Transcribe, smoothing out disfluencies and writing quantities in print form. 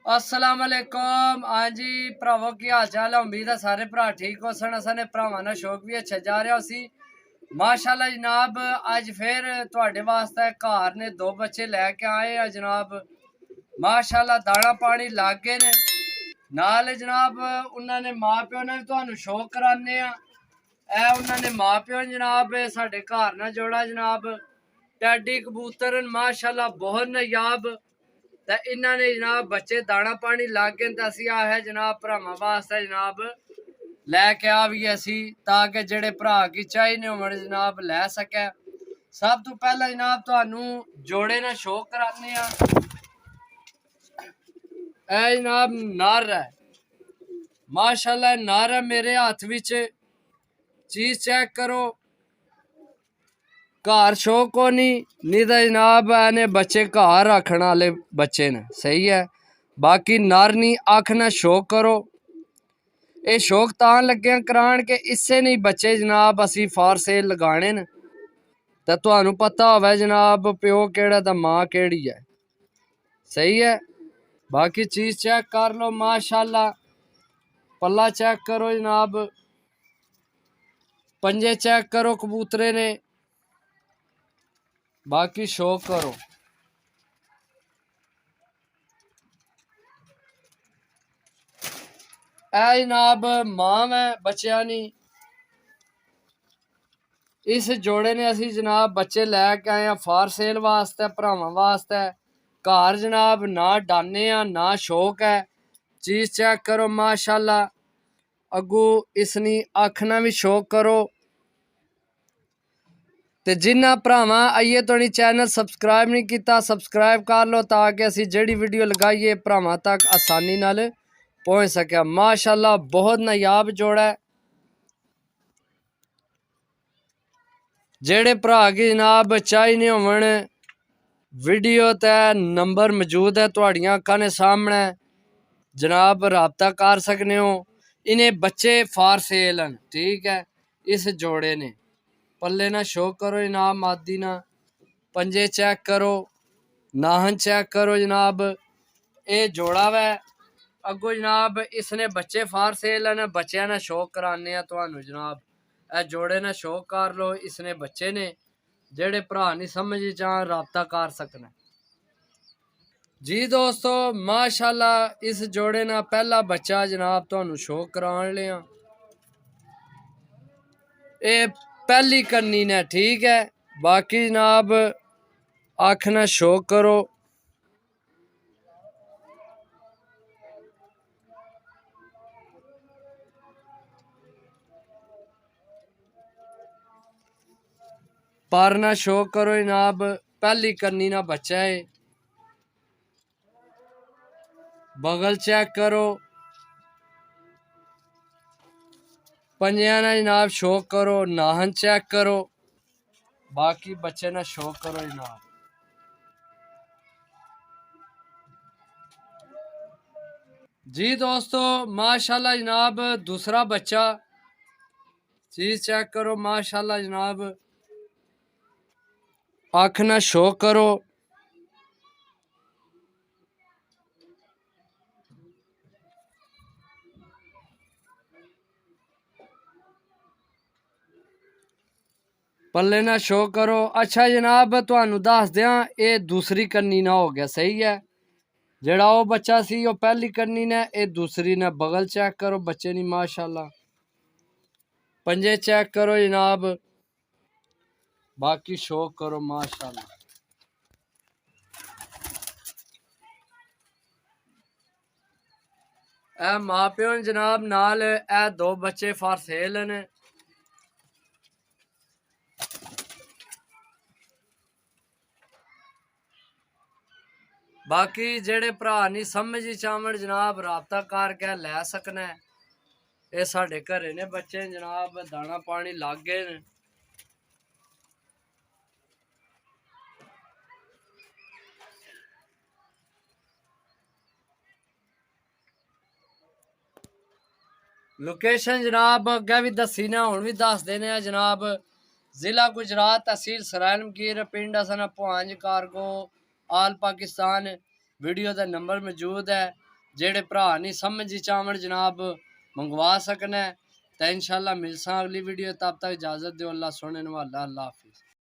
अस्सलाम वालेकुम। हाँ जी भरावो की हाल चाल है। उम्मीद है सारे भरा ठीक हो सन। असाने भरावां दा शौक भी अच्छा जा रहा सी। माशाल्लाह जनाब अज फिर तुहाडे वास्ते घर ने दो बच्चे लैके आए हैं जनाब। माशाल्लाह दाना पानी लग गए ने नाल जनाब। उन्होंने माँ प्यो ने भी तुहानू शौक कराने आ। उन्होंने माँ प्यो जनाब साडे घर ना जोड़ा जनाब टैडी कबूतर माशाल्लाह बहुत नायाब। तो इन्होंने जनाब बच्चे दाना पानी लग गए तो असी आ है जनाब भरावां वास्ते जनाब लैके आ भी असी ताकि जेड़े भरा की चाहिए होवन जनाब लै सकै। सब तो पहला जनाब तुहानू जोड़े ना शो कराने ए जनाब नर है माशाल्लाह नर है मेरे हाथ विच। चीज चेक करो घर शौक को नहीं तो जनाब ने बच्चे घर रखने वाले बच्चे ने सही है। बाकी नर नहीं आखना शौक करो ये शौक तां लगे करान के इससे नहीं बच्चे जनाब असी फॉर सेल लगाने न तो तुहानू पता होवे जनाब प्यो केड़ा तो माँ केड़ी है सही है। बाकी चीज चेक कर लो माशाल्लाह पल्ला चेक करो जनाब पंजे चेक करो कबूतरे ने। बाकी शौक करो ए जनाब मां है बच्चिया नी। इस जोड़े ने असी जनाब बच्चे लैके आए हैं फॉर सेल वास्ते भरावां वास्ते। घर जनाब ना डाने ना शौक है। चीज चेक करो माशाल्लाह अगू इसनी आखना भी शौक करो। ते जिन्ना भरावां आइए तुहाडी चैनल सबसक्राइब नहीं किया सबसक्राइब कर लो ताकि असी जेड़ी वीडियो लगाइए भरावां तक आसानी नाल पहुँच सके। माशाल्लाह बहुत नायाब जोड़ा है। जेड़े भरा की जनाब चाहिए होवन वीडियो ते नंबर मौजूद है तुहाड़ियां अक्खां ने सामने जनाब राबता कर सकने हो। इन्हें बच्चे फॉर सेल हैं ठीक है। इस जोड़े ने पल्ले ना शो करो जनाब मादी ना पंजे चेक करो नाहन चेक करो जनाब ये जोड़ा वै अगो जनाब इसने बच्चे फॉर सेल हैं बच्चों ने शौक कराने तुहानू जनाब ए जोड़े ने शौक कर लो। इसने बच्चे ने जेड़े भरा नहीं समझ चाह राबता कर सकना जी दोस्तों। माशाल्लाह इस जोड़े ना पहला बच्चा जनाब तुहानू शौक करान लिया ये पहली करनी ने ठीक है। बाकी जनाब आखना शौक करो पारना शौक करो जनाब पहली करनी ना बच्चा है। बगल चेक करो पंजिया ना जनाब शौक करो नाहन चेक करो। बाकी बच्चे ना शौक करो जनाब जी दोस्तों। माशाल्लाह जनाब दूसरा बच्चा चीज चेक करो माशाल्लाह जनाब आखना शौक करो पल्ले ना शो करो। अच्छा जनाब तुहानू दस दियां ये दूसरी कन्नी ना हो गया सही है। जेड़ा वो बच्चा सी वो पहली कन्नी ने ये दूसरी ने बगल चेक करो बच्चे नी माशाल्लाह पंजे चेक करो जनाब। बाकी शौक करो माशाल्लाह ए माँ प्यो जनाब नाल ए दो बच्चे फॉर सेल ने। बाकी जेड़े भरा नहीं समझ चावण जनाब राबता करके लै सकना है। ये साढ़े घरे ने बच्चे जनाब दाना पानी लग गए ने। लोकेशन जनाब अगे भी दसी ने हुण भी दस देने जनाब। जिला गुजरात तहसील सराय मकीर पिंड असना पुंज कारगो आल पाकिस्तान। वीडियो का नंबर मौजूद है जेड़े भरा नहीं समझ चावण जनाब मंगवा सकना है तो इंशाल्लाह मिलसा अगली वीडियो। तब तक इजाज़त दो। अल्लाह सुनने वाला। अल्लाह हाफिज़।